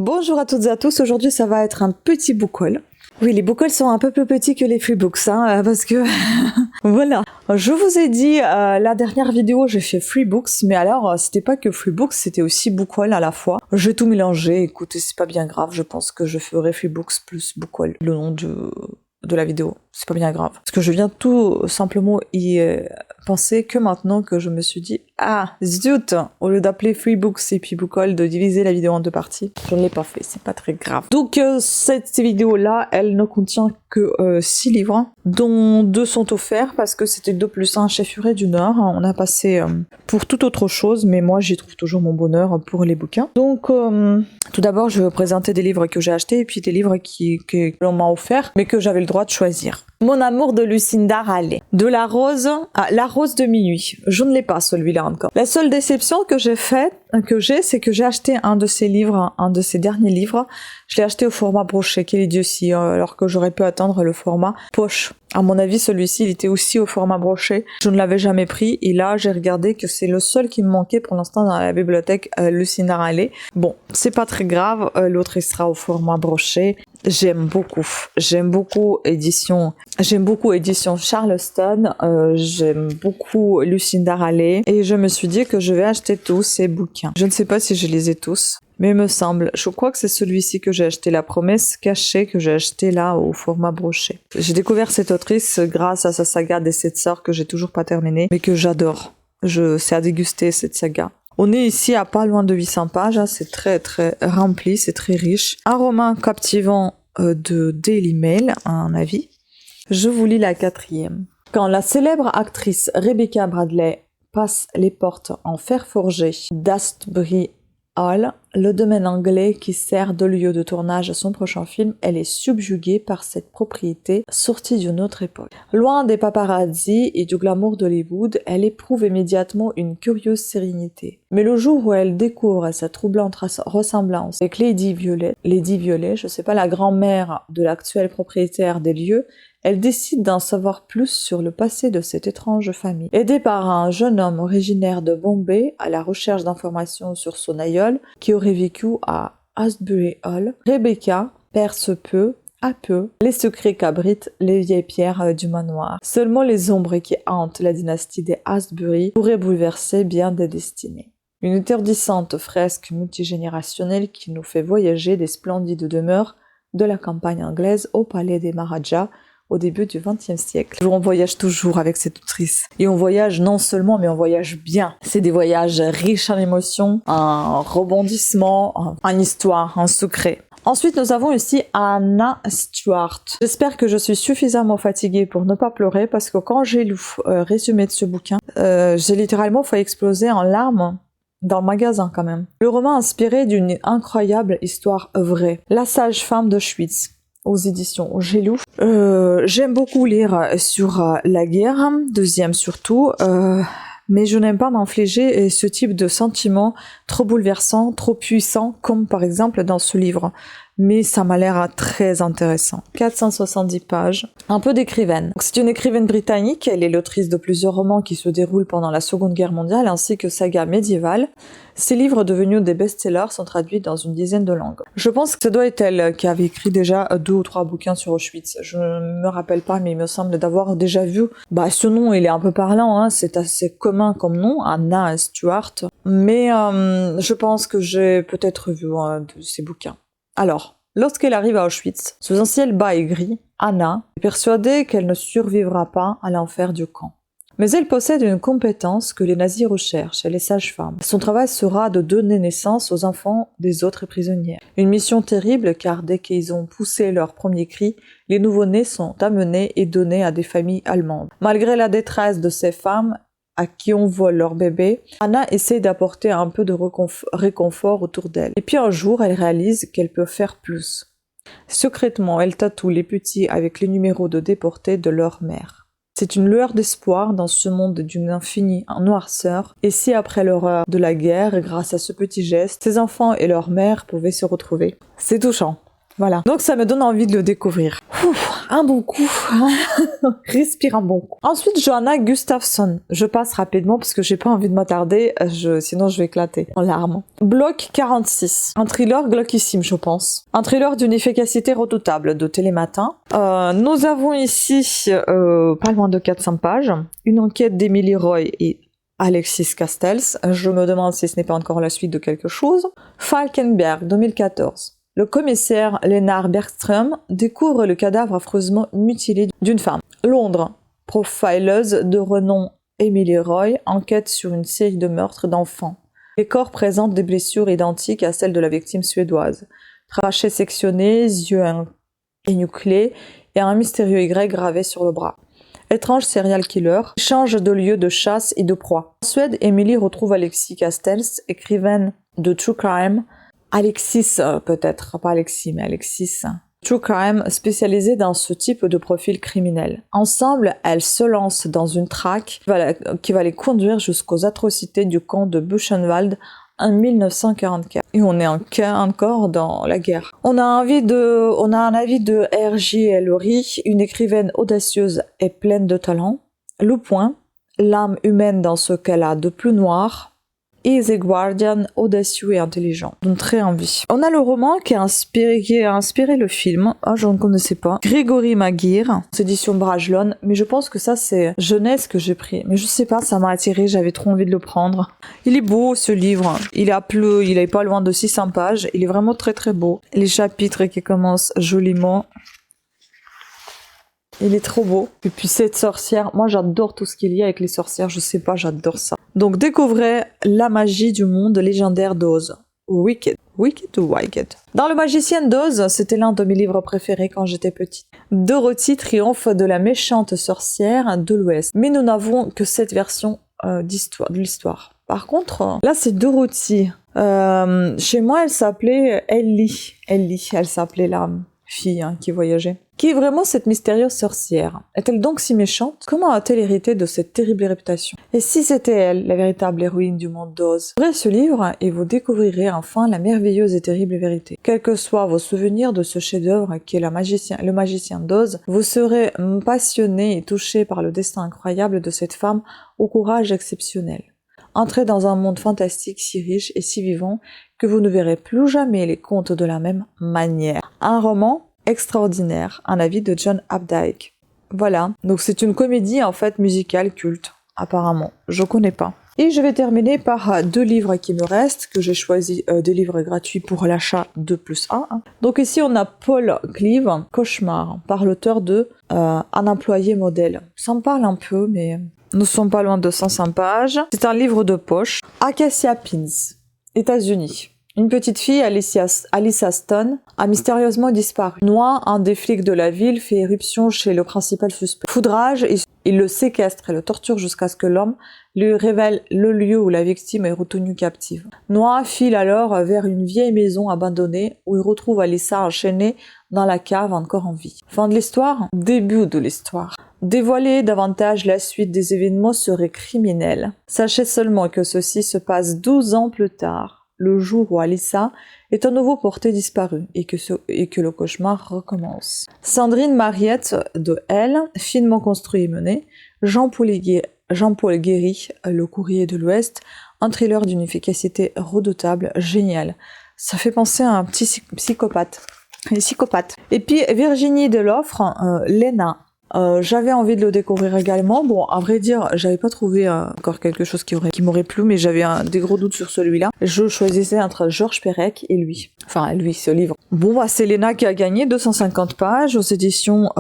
Bonjour à toutes et à tous, aujourd'hui ça va être un petit book haul. Oui, les book hauls sont un peu plus petits que les freebooks, parce que voilà. Je vous ai dit, la dernière vidéo j'ai fait freebooks, mais alors c'était pas que freebooks, c'était aussi book haul à la fois. J'ai tout mélangé, écoutez, c'est pas bien grave, je pense que je ferai freebooks plus book haul le nom de la vidéo. C'est pas bien grave. Parce que je viens tout simplement y penser que maintenant que je me suis dit « Ah, zut !» Au lieu d'appeler Freebooks et puis Book Haul, de diviser la vidéo en deux parties. Je ne l'ai pas fait, c'est pas très grave. Donc cette vidéo-là, elle ne contient que 6 livres, dont 2 sont offerts parce que c'était 2+1 chez Furet du Nord. On a passé pour toute autre chose, mais moi j'y trouve toujours mon bonheur pour les bouquins. Donc tout d'abord, je vais vous présenter des livres que j'ai achetés et puis des livres que l'on m'a offert, mais que j'avais le droit de choisir. Mon amour de Lucinda Raleigh. De la rose à La rose de minuit. Je ne l'ai pas celui-là encore. La seule déception que j'ai, c'est que j'ai acheté un de ces livres, un de ces derniers livres. Je l'ai acheté au format brochet, quel idiotie, alors que j'aurais pu attendre le format poche. À mon avis, celui-ci, il était aussi au format brochet. Je ne l'avais jamais pris et là, j'ai regardé que c'est le seul qui me manquait pour l'instant dans la bibliothèque Lucinda Raleigh. Bon, c'est pas très grave, l'autre il sera au format brochet. J'aime beaucoup édition Charleston, j'aime beaucoup Lucinda Raleigh et je me suis dit que je vais acheter tous ces bouquins. Je ne sais pas si je les ai tous, mais il me semble, je crois que c'est celui-ci que j'ai acheté, La promesse cachée, que j'ai acheté là au format brochet. J'ai découvert cette autrice grâce à sa saga des 7 sœurs que j'ai toujours pas terminée, mais que j'adore. C'est à déguster cette saga. On est ici à pas loin de 800 pages, hein, c'est très très rempli, c'est très riche. Un roman captivant de Daily Mail, un avis. Je vous lis la 4e. Quand la célèbre actrice Rebecca Bradley passe les portes en fer forgé d'Astbury Hall, le domaine anglais qui sert de lieu de tournage à son prochain film, elle est subjuguée par cette propriété sortie d'une autre époque. Loin des paparazzis et du glamour d'Hollywood, elle éprouve immédiatement une curieuse sérénité. Mais le jour où elle découvre sa troublante ressemblance avec Lady Violet, je sais pas, la grand-mère de l'actuel propriétaire des lieux, elle décide d'en savoir plus sur le passé de cette étrange famille. Aidée par un jeune homme originaire de Bombay à la recherche d'informations sur son aïeul, qui aurait vécu à Astbury Hall, Rebecca perce peu à peu les secrets qu'abritent les vieilles pierres du manoir. Seulement les ombres qui hantent la dynastie des Astbury pourraient bouleverser bien des destinées. Une étourdissante fresque multigénérationnelle qui nous fait voyager des splendides demeures de la campagne anglaise au palais des Maharajas, au début du XXe siècle. On voyage toujours avec cette autrice. Et on voyage non seulement, mais on voyage bien. C'est des voyages riches en émotions, en rebondissements, en histoire, en secret. Ensuite, nous avons ici Anna Stuart. J'espère que je suis suffisamment fatiguée pour ne pas pleurer, parce que quand j'ai lu le résumé de ce bouquin, j'ai littéralement fait exploser en larmes dans le magasin quand même. Le roman inspiré d'une incroyable histoire vraie. La sage-femme d'Auschwitz, aux éditions Gelou. J'aime beaucoup lire sur la guerre, deuxième surtout, mais je n'aime pas m'infliger ce type de sentiments trop bouleversants, trop puissants, comme par exemple dans ce livre. Mais ça m'a l'air très intéressant. 470 pages, un peu d'écrivaine. C'est une écrivaine britannique, elle est l'autrice de plusieurs romans qui se déroulent pendant la Seconde Guerre mondiale, ainsi que sagas médiévales. Ces livres devenus des best-sellers sont traduits dans une dizaine de langues. Je pense que ça doit être elle qui avait écrit déjà 2 ou 3 bouquins sur Auschwitz. Je ne me rappelle pas, mais il me semble d'avoir déjà vu. Ce nom, il est un peu parlant, hein, c'est assez commun comme nom, Anna Stuart. Mais je pense que j'ai peut-être vu de ces bouquins. Alors, lorsqu'elle arrive à Auschwitz, sous un ciel bas et gris, Anna est persuadée qu'elle ne survivra pas à l'enfer du camp. Mais elle possède une compétence que les nazis recherchent, elle est sage-femme. Son travail sera de donner naissance aux enfants des autres prisonnières. Une mission terrible car dès qu'ils ont poussé leur premier cri, les nouveau-nés sont amenés et donnés à des familles allemandes. Malgré la détresse de ces femmes, à qui on vole leur bébé, Anna essaie d'apporter un peu de réconfort autour d'elle. Et puis un jour, elle réalise qu'elle peut faire plus. Secrètement, elle tatoue les petits avec les numéros de déportés de leur mère. C'est une lueur d'espoir dans ce monde d'une infinie noirceur, et si après l'horreur de la guerre, grâce à ce petit geste, ses enfants et leur mère pouvaient se retrouver. C'est touchant. Voilà. Donc ça me donne envie de le découvrir. Ouf, un bon coup. Respire un bon coup. Ensuite, Johanna Gustafsson. Je passe rapidement parce que j'ai pas envie de m'attarder, sinon je vais éclater en larmes. Bloc 46. Un thriller glauquissime, je pense. Un thriller d'une efficacité redoutable de Télématin. Nous avons ici, pas loin de 400 pages, une enquête d'Emily Roy et Alexis Castells. Je me demande si ce n'est pas encore la suite de quelque chose. Falkenberg, 2014. Le commissaire Lennart Bergström découvre le cadavre affreusement mutilé d'une femme. Londres. Profileuse de renom Emily Roy enquête sur une série de meurtres d'enfants. Les corps présentent des blessures identiques à celles de la victime suédoise. Trachées sectionnées, yeux énuclés et un mystérieux Y gravé sur le bras. Étrange serial killer, change de lieu de chasse et de proie. En Suède, Emily retrouve Alexis Castells, écrivaine de True Crime. Alexis, peut-être, pas Alexis, mais Alexis. True Crime, spécialisée dans ce type de profil criminel. Ensemble, elles se lancent dans une traque qui va les conduire jusqu'aux atrocités du camp de Buchenwald en 1944. Et on est encore dans la guerre. On a un avis de R.J. Ellery, une écrivaine audacieuse et pleine de talent. Le point, l'âme humaine dans ce qu'elle a de plus noir. Et The Guardian, audacieux et intelligent. Donc très envie. On a le roman qui a inspiré le film. Ah, je ne connaissais pas. Grégory Maguire, édition Brajlon. Mais je pense que ça, c'est jeunesse que j'ai pris. Mais je sais pas, ça m'a attiré, j'avais trop envie de le prendre. Il est beau, ce livre. Il est pas loin de 600 pages. Il est vraiment très très beau. Les chapitres qui commencent joliment. Il est trop beau. Et puis cette sorcière, moi j'adore tout ce qu'il y a avec les sorcières, je sais pas, j'adore ça. Donc découvrez la magie du monde légendaire d'Oz. Wicked. Wicked ou Wicked. Dans Le Magicien d'Oz, c'était l'un de mes livres préférés quand j'étais petite. Dorothy triomphe de la méchante sorcière de l'Ouest. Mais nous n'avons que cette version de l'histoire. Par contre, là c'est Dorothy. Chez moi elle s'appelait Ellie. Elle s'appelait la fille qui voyageait. Qui est vraiment cette mystérieuse sorcière? Est-elle donc si méchante? Comment a-t-elle hérité de cette terrible réputation? Et si c'était elle, la véritable héroïne du monde d'Oz? Ouvrez ce livre et vous découvrirez enfin la merveilleuse et terrible vérité. Quels que soient vos souvenirs de ce chef-d'œuvre qui est Le Magicien d'Oz, vous serez passionné et touché par le destin incroyable de cette femme au courage exceptionnel. Entrez dans un monde fantastique si riche et si vivant que vous ne verrez plus jamais les contes de la même manière. Un roman extraordinaire, un avis de John Updike. Voilà, donc c'est une comédie en fait musicale culte, apparemment. Je connais pas. Et je vais terminer par 2 livres qui me restent, que j'ai choisi des livres gratuits pour l'achat 2+1. Donc ici on a Paul Cleave, Cauchemar, par l'auteur de Un employé modèle. Ça me parle un peu, mais nous sommes pas loin de 105 pages. C'est un livre de poche. Acacia Pins, États-Unis. Une petite fille, Alyssa Stone, a mystérieusement disparu. Noah, un des flics de la ville, fait éruption chez le principal suspect. Foudrage, il le séquestre et le torture jusqu'à ce que l'homme lui révèle le lieu où la victime est retenue captive. Noah file alors vers une vieille maison abandonnée où il retrouve Alyssa enchaînée dans la cave encore en vie. Fin de l'histoire? Début de l'histoire. Dévoiler davantage la suite des événements serait criminel. Sachez seulement que ceci se passe 12 ans plus tard, le jour où Alyssa est à nouveau portée disparue et que le cauchemar recommence. Sandrine Mariette de Elle, finement construit et mené, Jean-Paul Guéry, Le Courrier de l'Ouest, un thriller d'une efficacité redoutable, génial. Ça fait penser à un petit psychopathe. Et puis Virginie Deloffre, Léna. J'avais envie de le découvrir également. Bon, à vrai dire, j'avais pas trouvé encore quelque chose qui m'aurait plu, mais j'avais des gros doutes sur celui-là. Je choisissais entre Georges Perec et lui. Enfin, lui, ce livre. Bon, bah, c'est Léna qui a gagné 250 pages aux éditions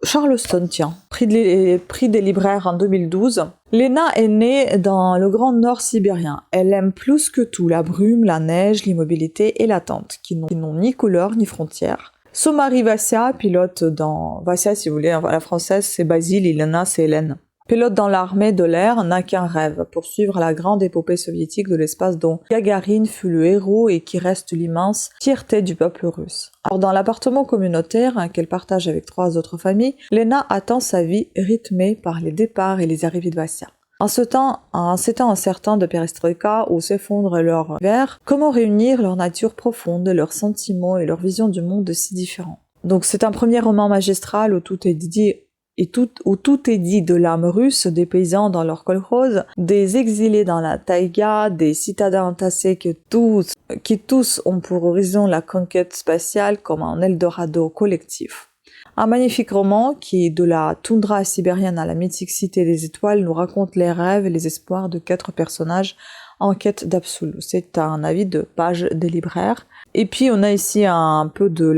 Charleston, tiens. Prix des libraires en 2012. Léna est née dans le Grand Nord sibérien. Elle aime plus que tout la brume, la neige, l'immobilité et l'attente, qui n'ont ni couleur ni frontières. Son mari Vassia, pilote dans... Vassia, si vous voulez, la française, c'est Basile, Ilana, c'est Hélène. Pilote dans l'armée de l'air, n'a qu'un rêve, poursuivre la grande épopée soviétique de l'espace dont Gagarine fut le héros et qui reste l'immense fierté du peuple russe. Alors dans l'appartement communautaire qu'elle partage avec 3 autres familles, Léna attend sa vie rythmée par les départs et les arrivées de Vassia. En ces temps incertains de perestroïka où s'effondre leur verre, comment réunir leur nature profonde, leurs sentiments et leur vision du monde si différents. Donc c'est un premier roman magistral où tout est dit de l'âme russe, des paysans dans leur kolkhoz, des exilés dans la taïga, des citadins entassés qui tous ont pour horizon la conquête spatiale comme un Eldorado collectif. Un magnifique roman qui, de la toundra sibérienne à la mythique cité des étoiles, nous raconte les rêves et les espoirs de 4 personnages en quête d'absolu. C'est un avis de page des libraires. Et puis on a ici un peu de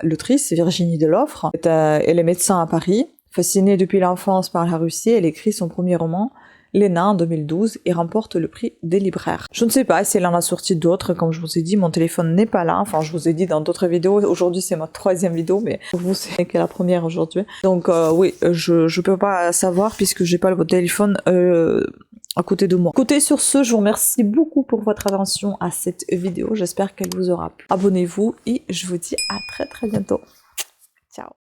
l'autrice Virginie Deloffre. Elle est médecin à Paris. Fascinée depuis l'enfance par la Russie, elle écrit son premier roman, Léna, en 2012, et remporte le prix des libraires. Je ne sais pas si elle en a sorti d'autres, comme je vous ai dit, mon téléphone n'est pas là, enfin je vous ai dit dans d'autres vidéos, aujourd'hui c'est ma 3e vidéo, mais pour vous c'est que la première aujourd'hui. Donc oui, je peux pas savoir puisque j'ai pas le téléphone à côté de moi. Écoutez, sur ce, je vous remercie beaucoup pour votre attention à cette vidéo, j'espère qu'elle vous aura plu. Abonnez-vous et je vous dis à très bientôt. Ciao.